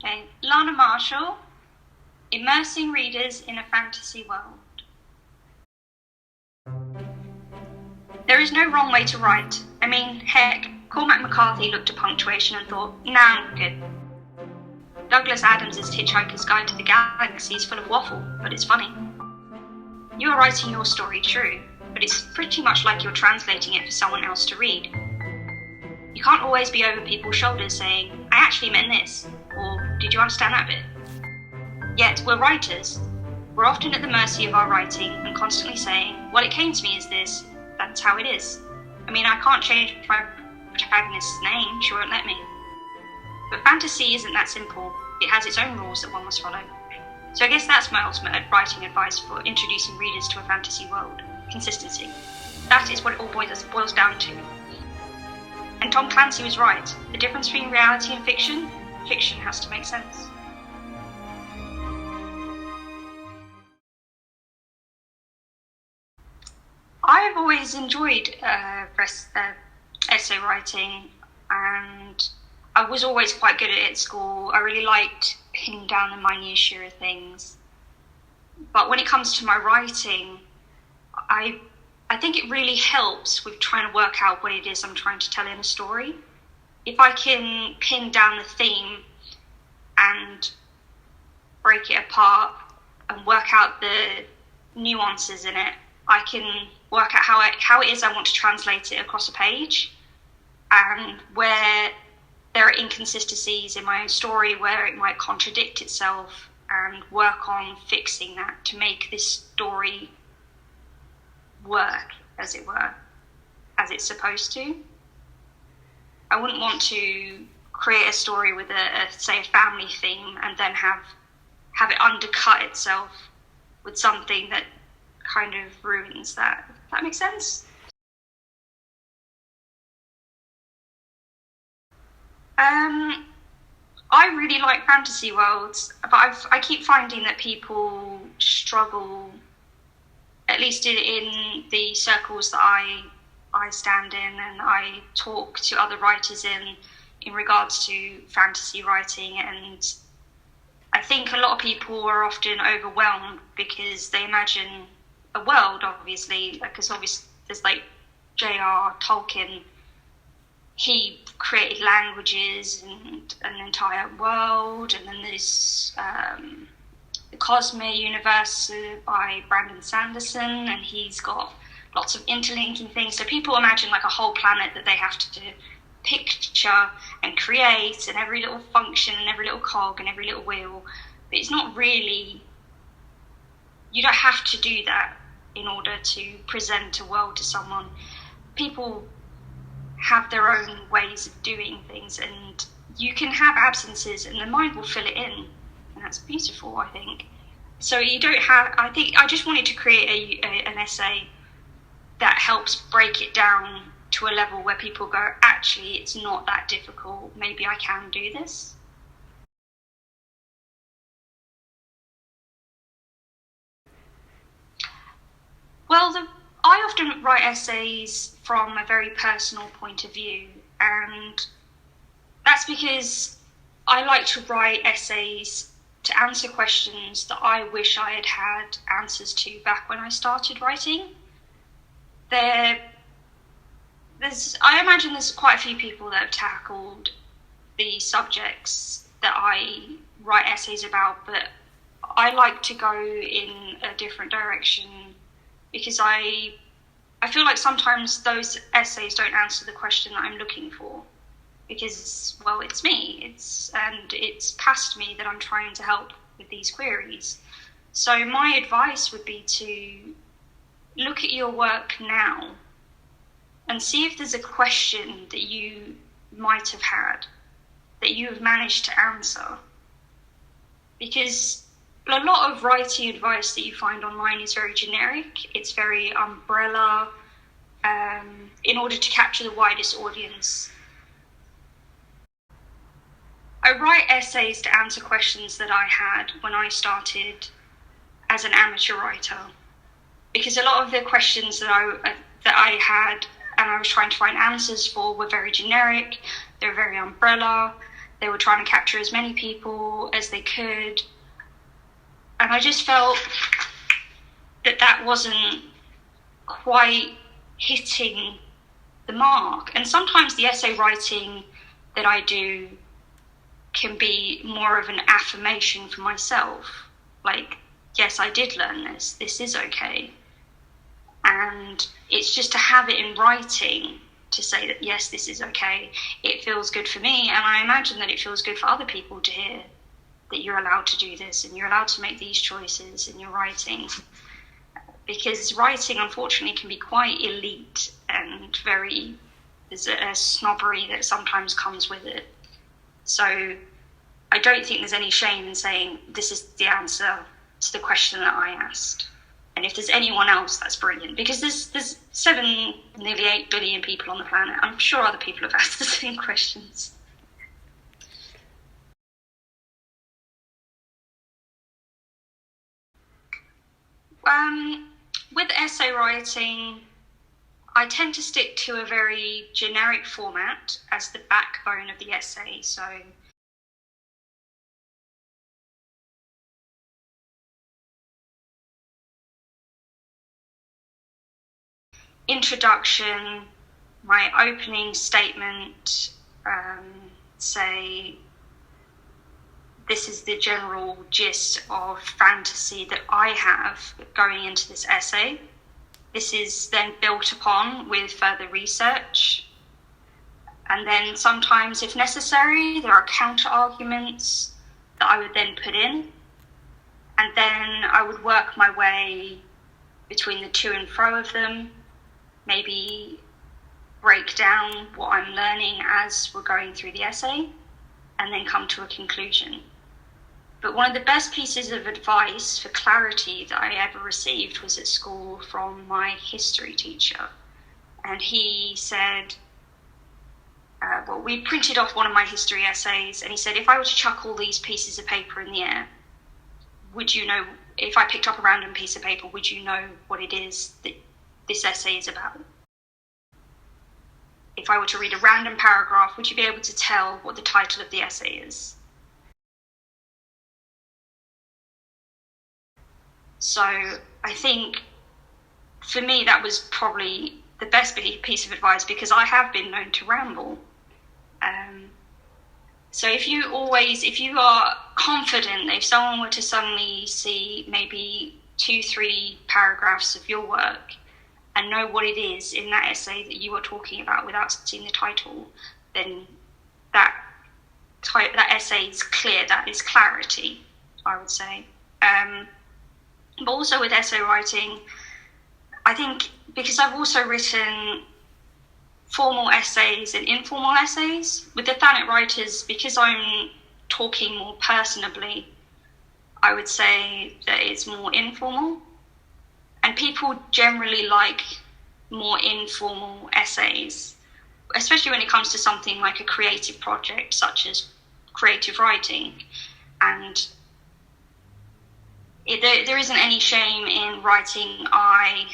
Okay, Lannah Marshall, Immersing Readers in a Fantasy World. There is no wrong way to write. I mean, heck, Cormac McCarthy looked at punctuation and thought, nah, I'm good. Douglas Adams's Hitchhiker's Guide to the Galaxy is full of waffle, but it's funny. You are writing your story true, but it's pretty much like you're translating it for someone else to read. You can't always be over people's shoulders saying, I actually meant this, or did you understand that bit? Yet, we're writers. We're often at the mercy of our writing and constantly saying, well, it came to me as this, that's how it is. I mean, I can't change my protagonist's name, she won't let me. But fantasy isn't that simple. It has its own rules that one must follow. So I guess that's my ultimate writing advice for introducing readers to a fantasy world. Consistency. That is what it all boils down to. And Tom Clancy was right. The difference between reality and fiction has to make sense. I've always enjoyed essay writing, and I was always quite good at it at school. I really liked pinning down the minutiae of things. But when it comes to my writing, I think it really helps with trying to work out what it is I'm trying to tell in a story. If I can pin down the theme and break it apart and work out the nuances in it, I can work out how it is I want to translate it across a page, and where there are inconsistencies in my own story, where it might contradict itself, and work on fixing that to make this story work, as it were, as it's supposed to. I wouldn't want to create a story with a family theme and then have it undercut itself with something that kind of ruins that. Does that make sense? I really like fantasy worlds, but I keep finding that people struggle, at least in the circles that I stand in and I talk to other writers in regards to fantasy writing, and I think a lot of people are often overwhelmed because they imagine a world, obviously, because obviously there's like J.R. Tolkien. He created languages and an entire world, and then there's the Cosmere universe by Brandon Sanderson, and he's got lots of interlinking things. So people imagine like a whole planet that they have to picture and create, and every little function and every little cog and every little wheel. But it's not really, you don't have to do that in order to present a world to someone. People have their own ways of doing things, and you can have absences and the mind will fill it in, and that's beautiful, I think. So you don't have, I just wanted to create an essay that helps break it down to a level where people go, actually, it's not that difficult, maybe I can do this. Well, I often write essays from a very personal point of view, and that's because I like to write essays to answer questions that I wish I had had answers to back when I started writing. I imagine there's quite a few people that have tackled the subjects that I write essays about, but I like to go in a different direction because I feel like sometimes those essays don't answer the question that I'm looking for, because, well, it's me, it's past me that I'm trying to help with these queries. So my advice would be to look at your work now and see if there's a question that you might have had that you have managed to answer. Because a lot of writing advice that you find online is very generic, it's very umbrella, in order to capture the widest audience. I write essays to answer questions that I had when I started as an amateur writer, because a lot of the questions that I had and I was trying to find answers for were very generic, they were very umbrella, They were trying to capture as many people as they could. And I just felt that wasn't quite hitting the mark. And sometimes the essay writing that I do can be more of an affirmation for myself. Like, yes, I did learn this. This is okay. And it's just to have it in writing to say that, yes, this is okay. It feels good for me. And I imagine that it feels good for other people to hear that you're allowed to do this and you're allowed to make these choices in your writing. Because writing, unfortunately, can be quite elite and there's a snobbery that sometimes comes with it. So I don't think there's any shame in saying this is the answer to the question that I asked. And if there's anyone else, that's brilliant. Because there's 7, nearly 8 billion people on the planet. I'm sure other people have asked the same questions. With essay writing, I tend to stick to a very generic format as the backbone of the essay. So introduction, my opening statement, say this is the general gist of fantasy that I have going into this essay. This is then built upon with further research. And then sometimes, if necessary, there are counter arguments that I would then put in. And then I would work my way between the to and fro of them, maybe break down what I'm learning as we're going through the essay, and then come to a conclusion. But one of the best pieces of advice for clarity that I ever received was at school from my history teacher. And he said, we printed off one of my history essays, and he said, if I were to chuck all these pieces of paper in the air, would you know, if I picked up a random piece of paper, would you know what it is that this essay is about? If I were to read a random paragraph, would you be able to tell what the title of the essay is? So I think for me that was probably the best piece of advice, because I have been known to ramble. So if you are confident that if someone were to suddenly see maybe 2-3 paragraphs of your work and know what it is in that essay that you are talking about without seeing the title, then that essay is clear. That is clarity, I would say. But also with essay writing, I think because I've also written formal essays and informal essays, with the Thanet Writers, because I'm talking more personably, I would say that it's more informal. And people generally like more informal essays, especially when it comes to something like a creative project, such as creative writing. And there isn't any shame in writing I,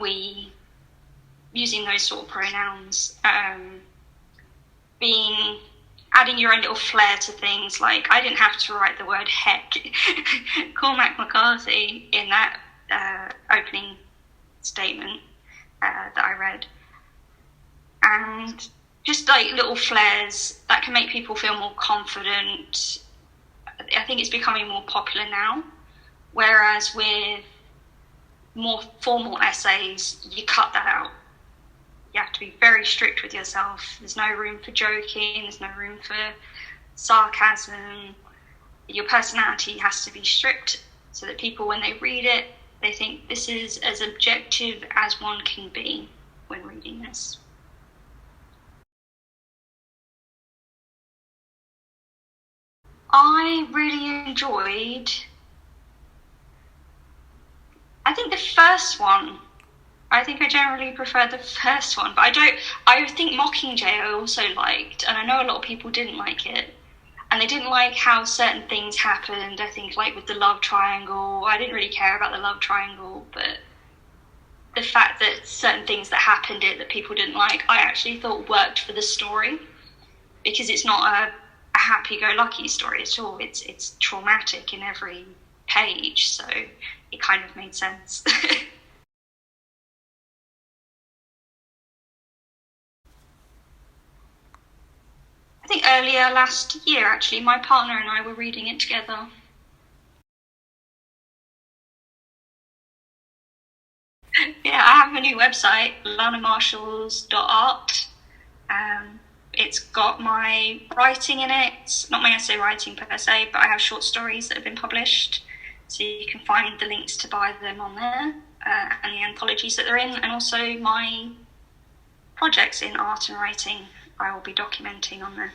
we, using those sort of pronouns, adding your own little flair to things. Like, I didn't have to write the word heck, Cormac McCarthy, in that opening statement that I read. And just like little flares that can make people feel more confident. I think it's becoming more popular now, whereas with more formal essays, you cut that out. You have to be very strict with yourself. There's no room for joking, there's no room for sarcasm. Your personality has to be strict so that people, when they read it, they think this is as objective as one can be when reading this. I really enjoyed, I think the first one. I think I generally prefer the first one, but I think Mockingjay I also liked, and I know a lot of people didn't like it, and they didn't like how certain things happened. I think like with the love triangle, I didn't really care about the love triangle, but the fact that certain things that happened that people didn't like, I actually thought worked for the story. because it's not a happy-go-lucky story at all. It's traumatic in every page, so it kind of made sense. I think earlier last year, actually, my partner and I were reading it together. Yeah, I have a new website, lannahmarshalls.art. It's got my writing in it, not my essay writing per se, but I have short stories that have been published. So you can find the links to buy them on there, and the anthologies that they're in, and also my projects in art and writing I will be documenting on there.